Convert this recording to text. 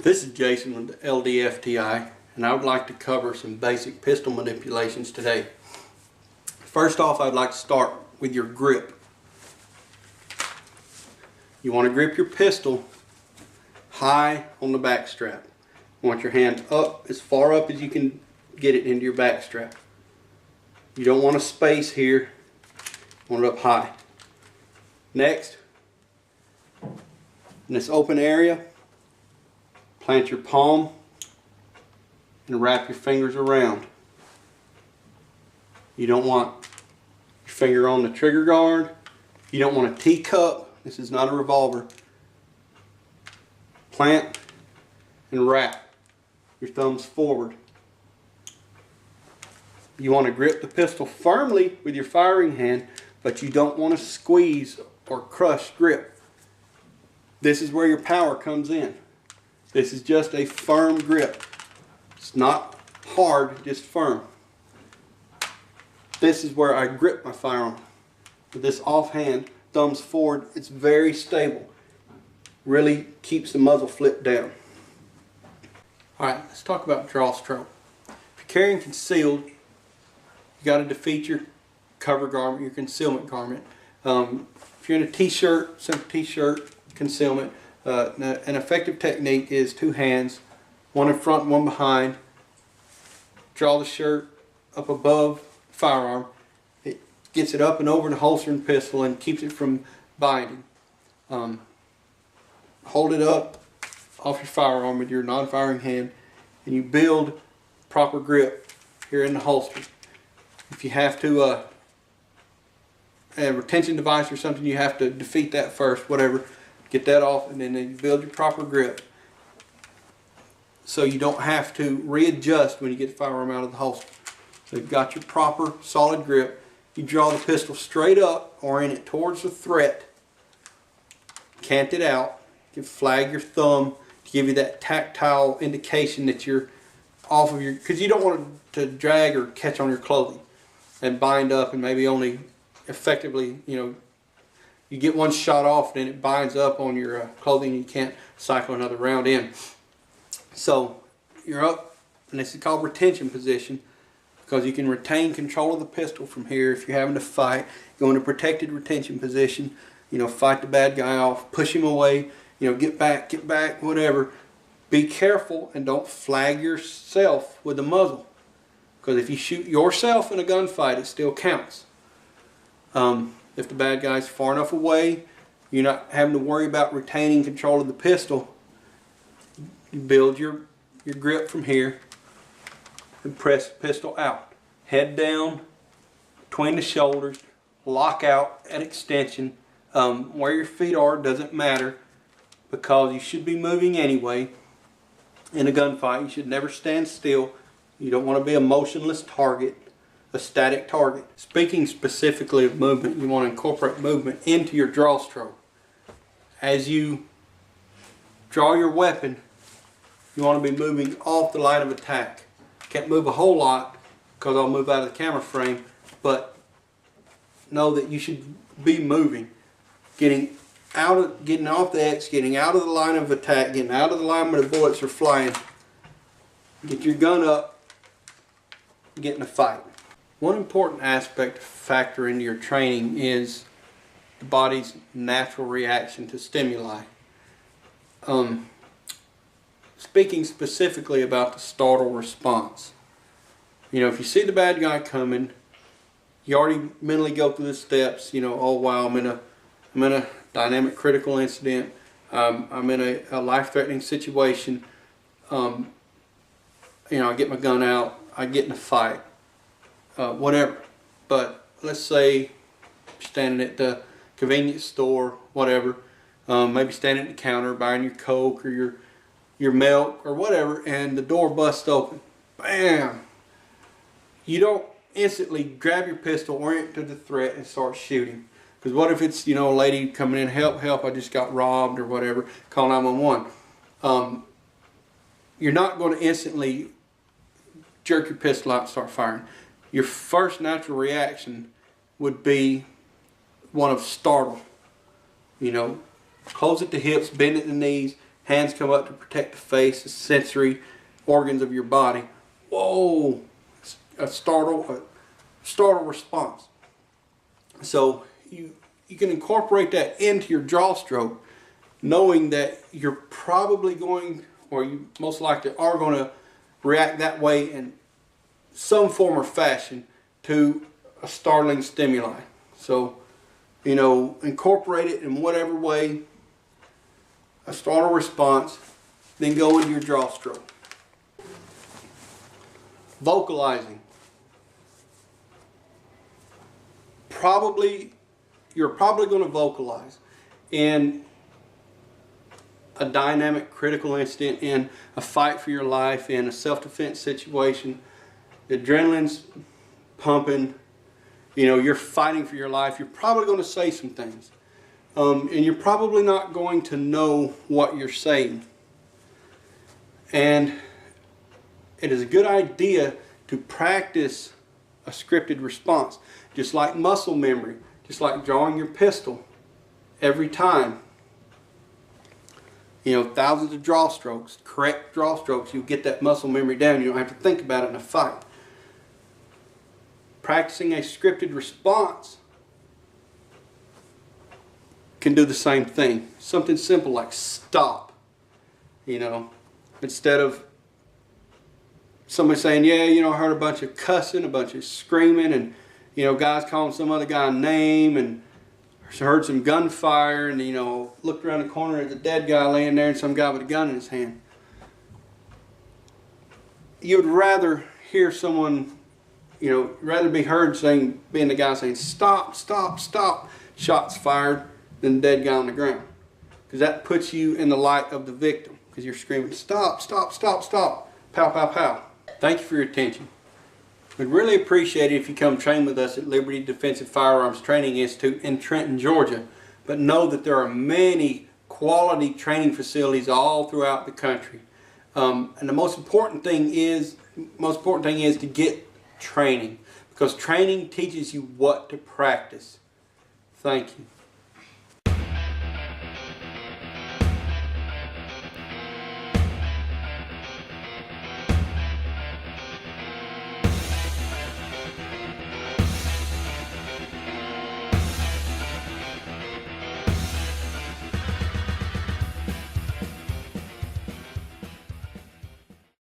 This is Jason with LDFTI, and I would like to cover some basic pistol manipulations today. First off, I'd like to start with your grip. You want to grip your pistol high on the back strap. You want your hand up, as far up as you can get it into your back strap. You don't want a space here. You want it up high. Next, in this open area, plant your palm and wrap your fingers around. You don't want your finger on the trigger guard. You don't want a teacup. This is not a revolver. Plant and wrap your thumbs forward. You want to grip the pistol firmly with your firing hand, but you don't want to squeeze or crush grip. This is where your power comes in. This is just a firm grip. It's not hard, just firm. This is where I grip my firearm. With this offhand, thumbs forward, it's very stable. Really keeps the muzzle flipped down. Alright, let's talk about draw stroke. If you're carrying concealed, you got to defeat your cover garment, your concealment garment. If you're in a t-shirt, simple t-shirt, concealment, an effective technique is two hands, one in front and one behind. Draw the shirt up above the firearm. It gets it up and over the holster and pistol and keeps it from binding. Hold it up off your firearm with your non-firing hand, and you build proper grip here in the holster. If you have to a retention device or something, you have to defeat that first, whatever. Get that off, and then you build your proper grip so you don't have to readjust when you get the firearm out of the holster. So you've got your proper solid grip. You draw the pistol straight up, orient it towards the threat, cant it out. You can flag your thumb to give you that tactile indication that you're off of your, because you don't want it to drag or catch on your clothing and bind up, and maybe only effectively, you get one shot off, then it binds up on your clothing and you can't cycle another round in. So you're up, and this is called retention position, because you can retain control of the pistol from here. If you're having to fight, go into protected retention position, fight the bad guy off, push him away, get back, whatever. Be careful and don't flag yourself with the muzzle, because if you shoot yourself in a gunfight, it still counts. If the bad guy's far enough away, you're not having to worry about retaining control of the pistol. You build your grip from here and press the pistol out. Head down, between the shoulders, lock out at extension. Where your feet are doesn't matter, because you should be moving anyway. In a gunfight, you should never stand still. You don't want to be a motionless target, a static target. Speaking specifically of movement, you want to incorporate movement into your draw stroke. As you draw your weapon, you want to be moving off the line of attack. Can't move a whole lot because I'll move out of the camera frame, but know that you should be moving, getting off the X, getting out of the line of attack, getting out of the line where the bullets are flying. Get your gun up, get in a fight. One important aspect to factor into your training is the body's natural reaction to stimuli. Speaking specifically about the startle response. If you see the bad guy coming, you already mentally go through the steps. Oh wow, I'm in a dynamic critical incident. I'm in a life-threatening situation. I get my gun out. I get in a fight. Whatever. But let's say you're standing at the convenience store, whatever. Maybe standing at the counter buying your Coke or your milk or whatever, and the door busts open. Bam! You don't instantly grab your pistol, orient to the threat, and start shooting. Because what if it's, a lady coming in, help, I just got robbed or whatever, call 911. You're not going to instantly jerk your pistol out and start firing. Your first natural reaction would be one of startle. Close at the hips, bend at the knees, Hands come up to protect the face, the sensory organs of your body. Whoa! A startle response. So you can incorporate that into your draw stroke, knowing that you're probably going, or you most likely are going to react that way in some form or fashion to a startling stimuli. So, you know, incorporate it in whatever way, a startle response, then go into your draw stroke. Vocalizing. You're probably going to vocalize in a dynamic critical incident, in a fight for your life, in a self-defense situation. The adrenaline's pumping, you know, you're fighting for your life. You're probably going to say some things, and you're probably not going to know what you're saying. And it is a good idea to practice a scripted response, just like muscle memory, just like drawing your pistol every time. You know, thousands of draw strokes, correct draw strokes, you get that muscle memory down. You don't have to think about it in a fight. Practicing a scripted response can do the same thing. Something simple like stop. You know, instead of somebody saying, yeah, you know, I heard a bunch of cussing, a bunch of screaming, and, you know, guys calling some other guy a name, and heard some gunfire, and, you know, looked around the corner at the dead guy laying there and some guy with a gun in his hand. You would rather hear someone, you know, rather be heard saying, being the guy saying, stop, stop, stop, shots fired, than the dead guy on the ground. Because that puts you in the light of the victim, because you're screaming, stop, stop, stop, stop, pow, pow, pow. Thank you for your attention. We'd really appreciate it if you come train with us at Liberty Defensive Firearms Training Institute in Trenton, Georgia. But know that there are many quality training facilities all throughout the country. And the most important thing is to get training, because training teaches you what to practice. Thank you.